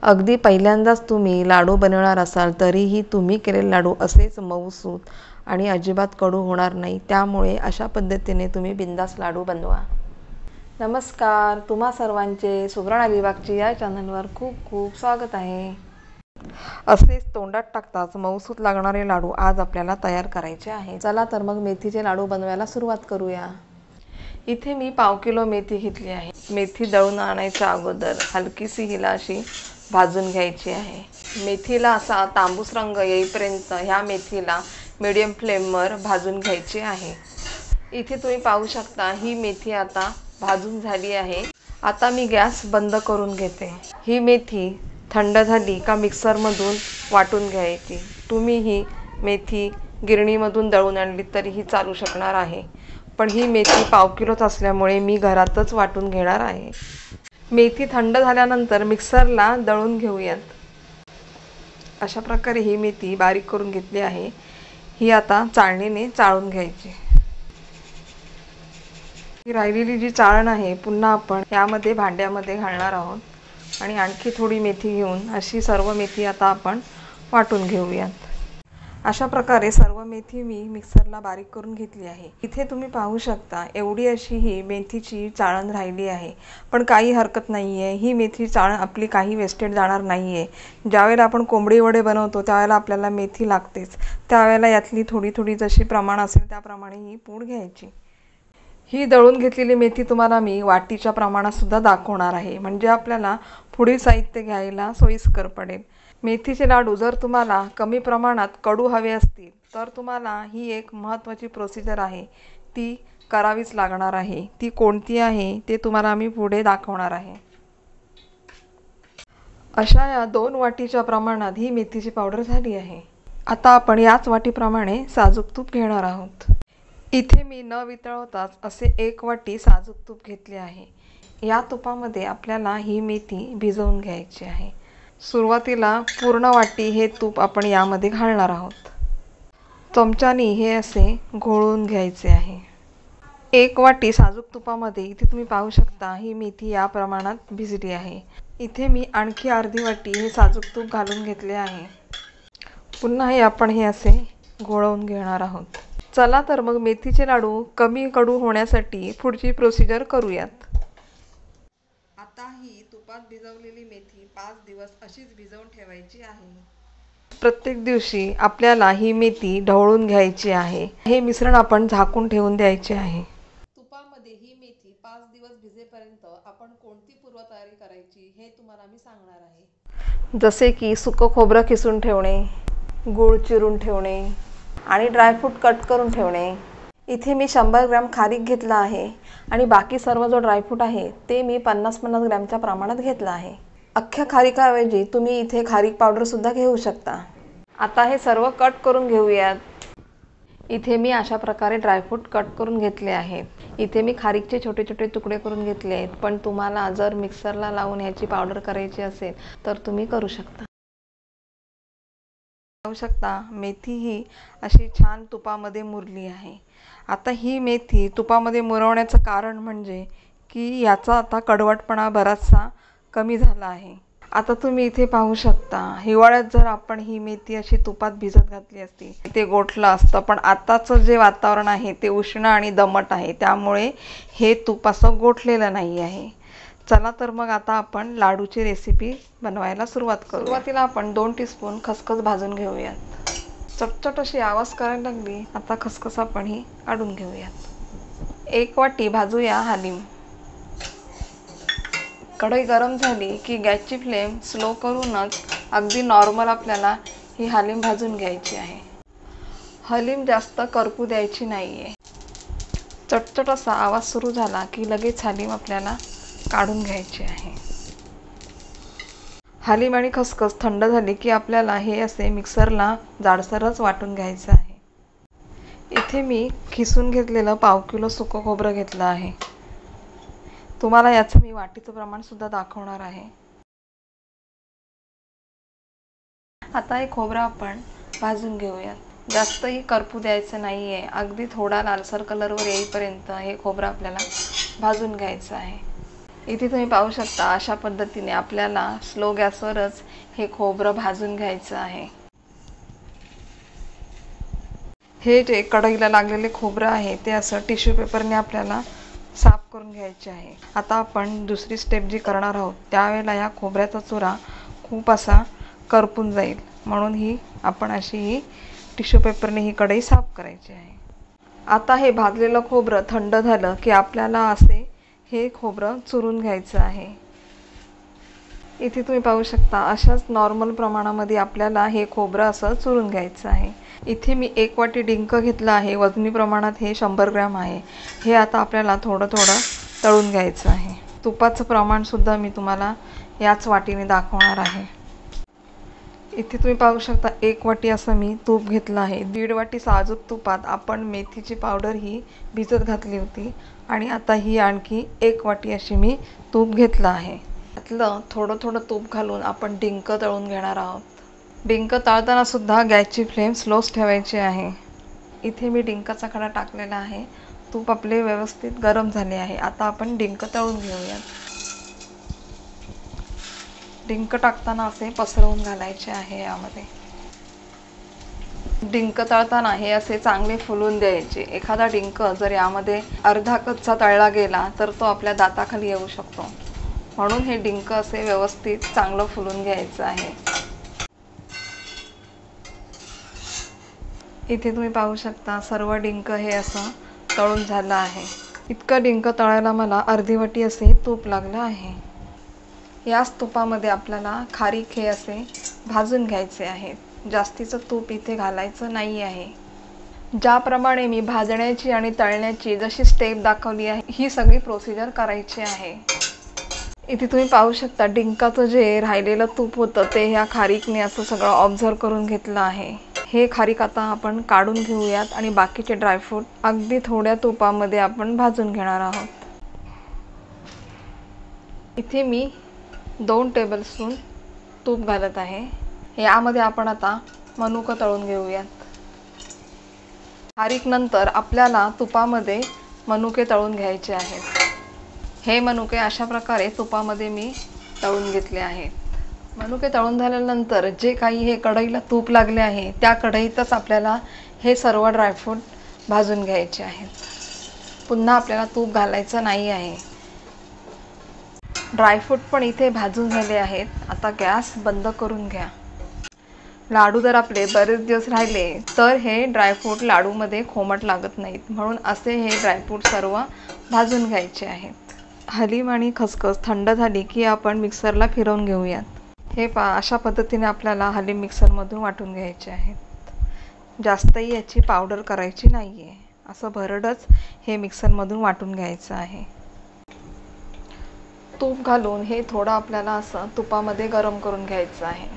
अगदी पहिल्यांदाच तुम्ही लाडू बनवणार असाल तरीही तुम्ही केलेले लाडू असेच मऊसूत आणि अजिबात कडू होणार नाही। त्यामुळे अशा पद्धतीने तुम्ही बिंदास लाडू बनवा। नमस्कार, तुम्हा सर्वांचे सुगरण अलिबागची या चॅनलवर खूप खूप स्वागत आहे। असेच तोंडात टाकताच मऊसूत लागणारे लाडू आज आपल्याला तयार करायचे आहे। चला तर मग मेथीचे लाडू बनवायला सुरुवात करूया। इथे मी पाव किलो मेथी घेतली आहे। मेथी दळून आणायच्या अगोदर हलकीशी हिला अशी भाजून घ्यायची आहे। मेथीला असा तांबूस रंग येईपर्यंत ह्या मेथीला मीडियम फ्लेमवर भाजून घ्यायची आहे। इथे तुम्ही पाहू शकता ही मेथी आता भाजून झाली आहे। आता मी गॅस बंद करून घेते। ही मेथी थंड झाली का मिक्सरमधून वाटून घ्यायची। तुम्ही ही मेथी गिरणीमधून दळून आणली तरीही चालू शकणार आहे, पण ही मेथी पाव किलोच असल्यामुळे मी घरातच वाटून घेणार आहे। मेथी थंड झाल्यानंतर मिक्सरला दळून घेऊयात। अशा प्रकारे ही मेथी बारीक करून घेतली आहे। ही आता चाळणीने चाळून घ्यायची। ही राहिलेली जी चाळण आहे पुन्हा आपण यामध्ये भांड्यामध्ये घालणार आहोत आणि आणखी थोडी मेथी घेऊन अशी सर्व मेथी आता आपण वाटून घेऊयात। अशा प्रकारे सर्व मेथी मी मिक्सरला बारीक करून घेतली आहे। इथे तुम्ही पाहू शकता एवढी अशी ही मेथीची चाळण राहिली आहे, पण काही हरकत नाही आहे। ही मेथी चाळण आपली काही वेस्टेड जाणार नाही आहे। ज्यावेळेला आपण कोंबडी वडे बनवतो त्यावेळेला आपल्याला मेथी लागतेच, त्यावेळेला यातली थोडी थोडी जशी प्रमाण असेल त्याप्रमाणे ही पूड घ्यायची। ही दळून घेतलेली मेथी तुम्हाला मी वाटीच्या प्रमाणात सुद्धा दाखवणार आहे, म्हणजे आपल्याला पुढील साहित्य घ्यायला सोयीस्कर पडेल। मेथीचे लाडू जर तुम्हाला कमी प्रमाणात कडू हवे असतील तर तुम्हाला ही एक महत्त्वाची प्रोसिजर आहे, ती करावीच लागणार आहे। ती कोणती आहे ते तुम्हाला मी पुढे दाखवणार आहे। अशा या 2 वाटीच्या प्रमाणात ही मेथीची पावडर झाली आहे। आता आपण याच वाटीप्रमाणे साजूक तूप घेणार आहोत। इथे मी न वितळवताच असे 1 वाटी साजूक तूप घेतले आहे। या तुपामध्ये आपल्याला ही मेथी भिजवून घ्यायची आहे। सुरुवातीला पूर्ण वाटी हे तूप आपण यामध्ये घालणार आहोत। चमच्याने हे असे घोळून घ्यायचे आहे। 1 वाटी साजूक तुपामध्ये इथे तुम्ही पाहू शकता ही मेथी या प्रमाणात भिजली आहे। इथे मी आणखी अर्धी वाटी हे साजूक तूप घालून घेतले आहे। पुन्हा हे आपण हे असे घोळवून घेणार आहोत। चला तर मग मेथीचे लाडू कमी कडू होण्यासाठी पुढची प्रोसिजर करूयात। आता ही तुपात भिजवलेली मेथी 5 दिवस अशीच भिजवून ठेवायची आहे। प्रत्येक दिवशी आपल्याला ही मेथी ढवळून घ्यायची आहे। हे मिश्रण आपण झाकून ठेवून द्यायचे आहे। तुपामध्ये ही मेथी 5 दिवस भिजेपर्यंत आपण कोणती पूर्वतयारी करायची हे तुम्हाला मी सांगणार आहे। जसे की सुकं खोबरं किसून ठेवणे, गूळ चिरून ठेवणे आणि ड्रायफ्रूट कट करून ठेवणे। इथे मी 100 ग्रॅम खारीक घेतला आहे आणि बाकी सर्व जो ड्रायफ्रूट आहे ते मी 50-50 ग्रॅमच्या प्रमाणात घेतला आहे। अख्ख्या खारीकाऐवजी तुम्ही इथे खारीक पावडर सुद्धा घेऊ शकता। आता हे सर्व कट करून घेऊयात। इथे मी अशा प्रकारे ड्रायफ्रूट कट करून घेतले आहेत। इथे मी खारीकचे छोटे छोटे तुकडे करून घेतले आहेत, पण तुम्हाला जर मिक्सरला लावून याची पावडर करायची असेल तर तुम्ही करू शकता। पाहू शकता मेथी ही अशी छान तुपामध्ये मुरली आहे। आता ही मेथी तुपामध्ये मुरवण्याचं कारण म्हणजे की याचा आता कडवटपणा बराचसा कमी झाला आहे। आता तुम्ही इथे पाहू शकता हिवाळ्यात जर आपण ही मेथी अशी तुपात भिजत घातली असती ते गोठलं असतं, पण आताचं जे वातावरण आहे ते उष्ण आणि दमट आहे, त्यामुळे हे तूप असं गोठलेलं नाही आहे। चला तर मग आता आपण लाडूची रेसिपी बनवायला सुरुवात करू। सुरुवातीला आपण 2 टीस्पून खसखस भाजून घेऊयात। चटचट अशी आवाज करायला लागली, आता खसखस आपण ही काढून घेऊयात। 1 वाटी भाजूया हालिम। कढई गरम झाली की गॅसची फ्लेम स्लो करूनच अगदी नॉर्मल आपल्याला ही हालिम भाजून घ्यायची आहे। हालिम जास्त करपू द्यायची नाही आहे। चटचट असा आवाज सुरू झाला की लगेच हालिम आपल्याला काढून घ्यायची आहे। हालिम आणि खसखस थंड झाली की आपल्याला हे असे मिक्सरला जाडसरच वाटून घ्यायचं आहे। इथे मी खिसून घेतलेलं पाव किलो सुकं खोबरं घेतलं आहे। तुम्हाला याचं मी वाटीचं प्रमाण सुद्धा दाखवणार आहे। आता हे खोबरं आपण भाजून घेऊयात। जास्तही करपू द्यायचं नाही आहे, अगदी थोडा लालसर कलरवर येईपर्यंत हे खोबरं आपल्याला भाजून घ्यायचं आहे। इथे तुम्ही पाहू शकता अशा पद्धतीने आपल्याला स्लो गॅसवरच हे खोबरं भाजून घ्यायचं आहे। हे जे कढईला लागलेले खोबरं आहे ते असं टिश्यू पेपरने आपल्याला साफ करून घ्यायचे आहे। आता आपण दुसरी स्टेप जी करणार आहोत त्यावेळेला या खोबऱ्याचा चुरा खूप असा करपून जाईल, म्हणून आपण अशी टिश्यू पेपरने ही कढई साफ करायची आहे। आता हे भाजलेलं खोबरं थंड झालं की आपल्याला असे हे खोबरं चुरून घ्यायचं आहे। इथे तुम्ही पाहू शकता अशाच नॉर्मल प्रमाणामध्ये आपल्याला हे खोबरं असं चुरून घ्यायचं आहे। इथे मी 1 वाटी डिंक घेतला आहे, वजनी प्रमाणात हे 100 ग्रॅम आहे। हे आता आपल्याला थोडं थोडं तळून घ्यायचं आहे। तुपाचं प्रमाणसुद्धा मी तुम्हाला याच वाटीने दाखवणार आहे। इथे तुम्ही पाहू शकता 1 वाटी असं मी तूप घेतलं आहे। 1.5 वाटी साजूक तुपात आपण मेथीची पावडर ही भिजत घातली होती आणि आता ही आणखी 1 वाटी अशी मी तूप घेतलं आहे। त्यातलं थोडं थोडं तूप घालून आपण डिंक तळून घेणार आहोत। डिंक तळताना सुद्धा गॅसची फ्लेम स्लोच ठेवायची आहे। इथे मी डिंकाचा खडा टाकलेला आहे। तूप आपले व्यवस्थित गरम झाले आहे। आता आपण डिंक तळून घेऊयात। डिंक टाकताना असे पसरवून घालायचे आहे। यामध्ये डिंक तळताना हे असे चांगले फुलून द्यायचे। एखादा डिंक जर यामध्ये अर्धा कच्चा तळला गेला तर तो आपल्या दाताखाली येऊ शकतो, म्हणून हे डिंक असे व्यवस्थित चांगलं फुलून घ्यायचं आहे। इथे तुम्ही पाहू शकता सर्व डिंक हे असं तळून झालं आहे। इतकं डिंक तळायला मला अर्धी वाटी असे तूप लागलं आहे। याच तुपामध्ये आपल्याला खारीक हे असे भाजून घ्यायचे आहे। जास्तीचं तूप इथे घालायचं नाही आहे। ज्याप्रमाणे मी भाजण्याची आणि तळण्याची जशी स्टेप दाखवली आहे ही सगळी प्रोसिजर करायची आहे। इथे तुम्ही पाहू शकता डिंकाचं जे राहिलेलं तूप होतं ते ह्या खारीकने असं सगळं ऑब्झर्व करून घेतलं आहे। हे खारीक आता आपण काढून घेऊयात आणि बाकीचे ड्रायफ्रूट अगदी थोड्या तुपामध्ये आपण भाजून घेणार आहोत। इथे मी 2 टेबलस्पून तूप घालत आहे। यामध्ये आपण आता मनुकं तळून घेऊयात। खारीक नंतर आपल्याला तुपामध्ये मनुके तळून घ्यायचे आहेत। हे मनुके अशा प्रकारे तुपामध्ये मी तळून घेतले आहेत। मनुके तळून झाल्यानंतर जे काही हे कढईला तूप लागले आहे त्या कढईतच आपल्याला हे सर्व ड्रायफ्रूट भाजून घ्यायचे आहेत। पुन्हा आपल्याला तूप घालायचं नाही आहे। ड्रायफ्रूट पण इथे भाजून झाले आहेत। आता गॅस बंद करून घ्या। लाडू जर आपले बरेच दिवस राहिले तर हे ड्रायफ्रूट लाडूमध्ये खोमट लागत नाहीत, म्हणून असे हे ड्रायफ्रूट सर्व भाजून घ्यायचे आहेत। हलीम आणि खसखस थंड झाली की आपण मिक्सरला फिरवून घेऊयात। हे पहा अशा पद्धतीने आपल्याला हलीम मिक्सरमधून वाटून घ्यायचे आहेत। जास्तही याची पावडर करायची नाही आहे, असं भरडच हे मिक्सरमधून वाटून घ्यायचं आहे। तूप घालून हे थोडं आपल्याला असं तुपामध्ये गरम करून घ्यायचं आहे।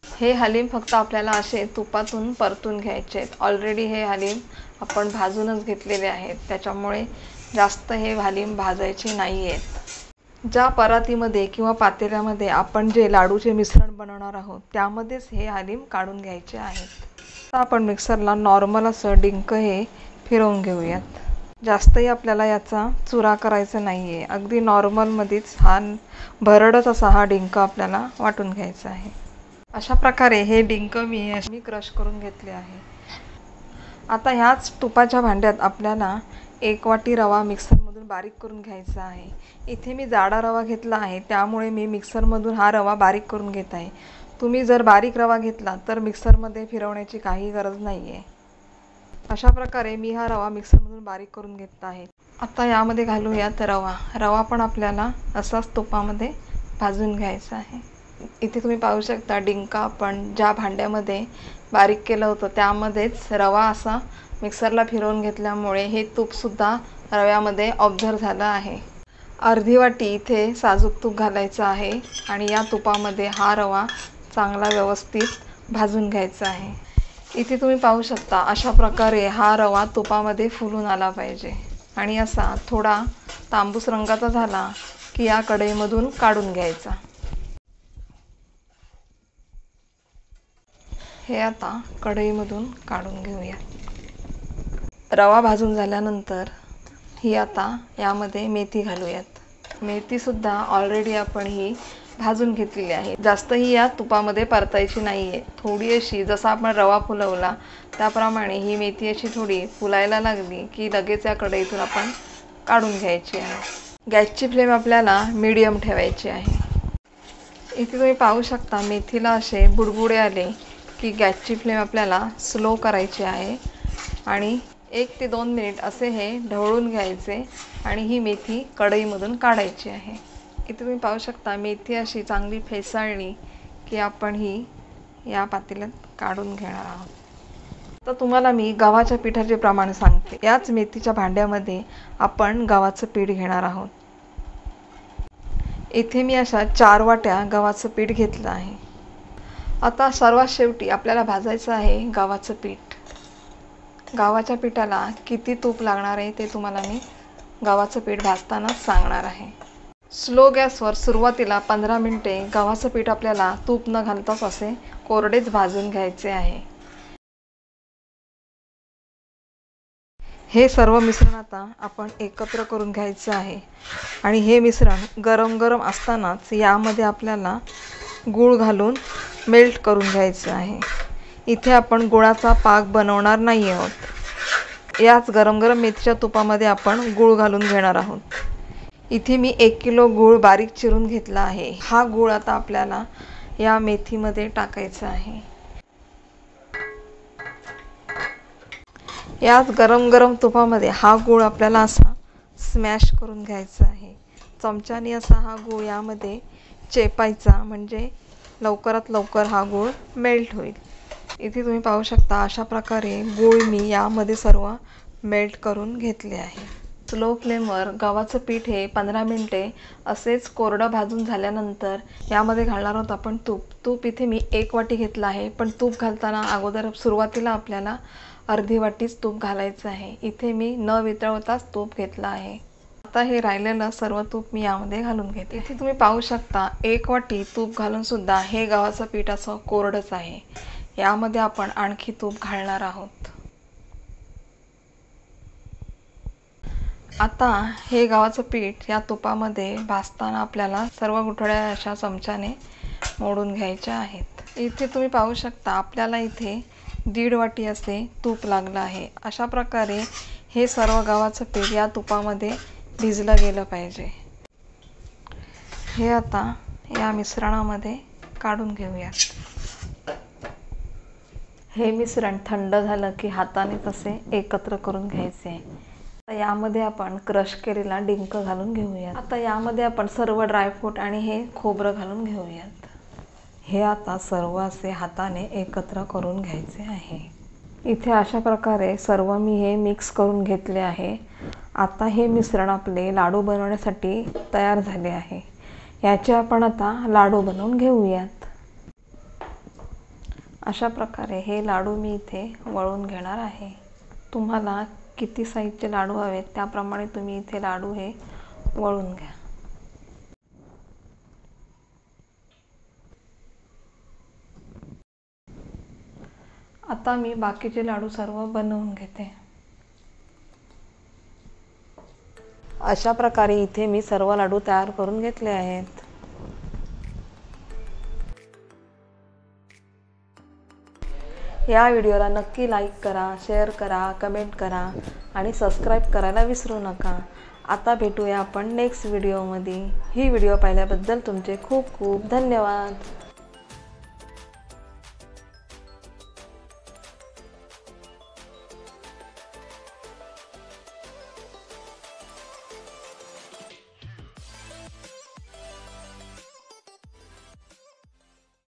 हे हलीम फक्त आपल्याला असे तुपातून परतून घ्यायचे आहेत। ऑलरेडी हे हलीम आपण भाजूनच घेतलेले आहेत, त्याच्यामुळे जास्त हे हलीम भाजायचे नाही आहेत। ज्या परातीमध्ये किंवा पातेल्यामध्ये आपण जे लाडूचे मिश्रण बनवणार आहोत त्यामध्येच हे हलीम काढून घ्यायचे आहेत। आता आपण मिक्सरला नॉर्मल असं डिंक हे फिरवून घेऊयात। जास्तही आपल्याला याचा चुरा करायचा नाही आहे। अगदी नॉर्मलमध्येच भरडच असा हा डिंक आपल्याला वाटून घ्यायचा आहे। अशा प्रकारे हे डिंक मी क्रश करून घेतले आहे। आता ह्याच तुपाच्या भांड्यात आपल्याला 1 वाटी रवा मिक्सरमधून बारीक करून घ्यायचा आहे। इथे मी जाडा रवा घेतला आहे, त्यामुळे मी मिक्सरमधून हा रवा बारीक करून घेत आहे। तुम्ही जर बारीक रवा घेतला तर मिक्सरमध्ये फिरवण्याची काही गरज नाही आहे। अशा प्रकारे मी हा रवा मिक्सरमधून बारीक करून घेतला आहे। आता यामध्ये घालूयात रवा। रवा पण आपल्याला असाच तुपामध्ये भाजून घ्यायचा आहे। इथे तुम्ही पाहू शकता डिंक आपण ज्या भांड्यामध्ये बारीक केलं होतं त्यामध्येच रवा असा मिक्सरला फिरवून घेतल्यामुळे हे तूपसुद्धा रव्यामध्ये ऑब्झर्व झालं आहे। अर्धी वाटी इथे साजूक तूप घालायचं आहे आणि या तुपामध्ये हा रवा चांगला व्यवस्थित भाजून घ्यायचा आहे। इथे तुम्ही पाहू शकता अशा प्रकारे हा रवा तुपामध्ये फुलून आला पाहिजे आणि असा थोडा तांबूस रंगाचा झाला की या कढईमधून काढून घ्यायचा। हे आता कढईमधून काढून घेऊया। रवा भाजून झाल्यानंतर ही आता यामध्ये मेथी घालूयात। मेथीसुद्धा ऑलरेडी आपण ही भाजून घेतलेली आहे। जास्त ही या तुपामध्ये परतायची नाही आहे। थोडी अशी जसा आपण रवा फुलवला त्याप्रमाणे ही मेथी अशी थोडी फुलायला लागली की लगेच या कढईतून आपण काढून घ्यायची आहे। गॅसची फ्लेम आपल्याला मीडियम ठेवायची आहे। इथे तुम्ही पाहू शकता मेथीला असे बुडबुडे आले की गॅसची फ्लेम आपल्याला स्लो करायची आहे आणि 1 ते 2 मिनिट असे हे ढवळून घ्यायचे आणि ही मेथी कढईमधून काढायची आहे। इथे तुम्ही पाहू शकता मेथी अशी चांगली फेसाळली की आपण ही या पातेल्यात काढून घेणार आहोत। तर तुम्हाला मी गव्हाच्या पिठाचे प्रमाण सांगते। याच मेथीच्या भांड्यामध्ये आपण गव्हाचं पीठ घेणार आहोत। इथे मी अशा 4 वाट्या गव्हाचं पीठ घेतलं आहे। आता सर्वात शेवटी आपल्याला भाजायचं आहे गव्हाचं पीठ। गव्हाच्या पिठाला किती तूप लागणार आहे ते तुम्हाला मी गव्हाचं पीठ भाजताना सांगणार आहे। स्लो गॅसवर सुरुवातीला 15 मिनिटे गव्हाचं पीठ आपल्याला तूप न घालताच असे कोरडेच भाजून घ्यायचे आहे। हे सर्व मिश्रण आता आपण एकत्र करून घ्यायचं आहे आणि हे मिश्रण गरम गरम असतानाच यामध्ये आपल्याला गूळ घालून मेल्ट करून घ्यायचं आहे। इथे आपण गुळाचा पाक बनवणार नाही आहोत। याच गरम गरम मेथीच्या तुपामध्ये आपण गूळ घालून घेणार आहोत। इथे मी 1 किलो गूळ बारीक चिरून घेतला आहे। हा गूळ आता आपल्याला या मेथीमध्ये टाकायचा आहे। याच गरम गरम तुपामध्ये हा गूळ आपल्याला असा स्मॅश करून घ्यायचा आहे। चमच्याने असा हा गूळ यामध्ये चेपायचा म्हणजे लवकरात लवकर हा गूळ मेल्ट होईल। इथे तुम्ही पाहू शकता अशा प्रकारे गूळ मी यामध्ये सर्व मेल्ट करून घेतले आहे। स्लो फ्लेमवर गव्हाचं पीठ हे 15 मिनिटे असेच कोरडं भाजून झाल्यानंतर यामध्ये घालणार आहोत आपण तूप। तूप इथे मी 1 वाटी घेतलं आहे, पण तूप घालताना अगोदर सुरुवातीला आपल्याला अर्धी वाटीच तूप घालायचं आहे। इथे मी न वितळवताच तूप घेतलं आहे। आता हे राहिलेलं सर्व तूप मी यामध्ये घालून घेते। इथे तुम्ही पाहू शकता 1 वाटी तूप घालून सुद्धा हे गव्हाचं पीठ असं कोरडंच आहे। यामध्ये आपण आणखी तूप घालणार आहोत। आता हे गव्हाचं पीठ या तुपामध्ये भाजताना आपल्याला सर्व गुठळ्या अशा चमच्याने मोडून घ्यायच्या आहेत। इथे तुम्ही पाहू शकता आपल्याला इथे 1.5 वाटी असे तूप लागलं आहे। अशा प्रकारे हे सर्व गव्हाचं पीठ या तुपामध्ये भिजलं गेलं पाहिजे। हे आता या मिश्रणामध्ये काढून घेऊयात। हे मिश्रण थंड झालं की हाताने तसे एकत्र करून घ्यायचे। यामध्ये आपण क्रश केलेला डिंक घालून घेऊयात। आता यामध्ये आपण सर्व ड्रायफ्रूट आणि हे खोबरं घालून घेऊयात। हे आता सर्व असे हाताने एकत्र करून घ्यायचे आहे। इथे अशा प्रकारे सर्व मी हे मिक्स करून घेतले आहे। आता हे मिश्रण आपले लाडू बनवण्यासाठी तयार झाले आहे। याचे आपण आता लाडू बनवून घेऊयात। अशा प्रकारे हे लाडू मी इथे वळून घेणार आहे। तुम्हाला किती साईजचे लाडू हवेत त्याप्रमाणे तुम्ही इथे लाडू हे वळून घ्या। आता मी बाकीचे लाडू सर्व बनवून घेते। अशा प्रकारे इथे मी सर्व लाडू तयार करून घेतले आहेत। या व्हिडिओला नक्की लाईक करा, शेअर करा, कमेंट करा आणि सबस्क्राईब करायला विसरू नका। आता भेटूया आपण नेक्स्ट व्हिडिओमध्ये। ही व्हिडिओ पाहिल्याबद्दल तुमचे खूप खूप धन्यवाद।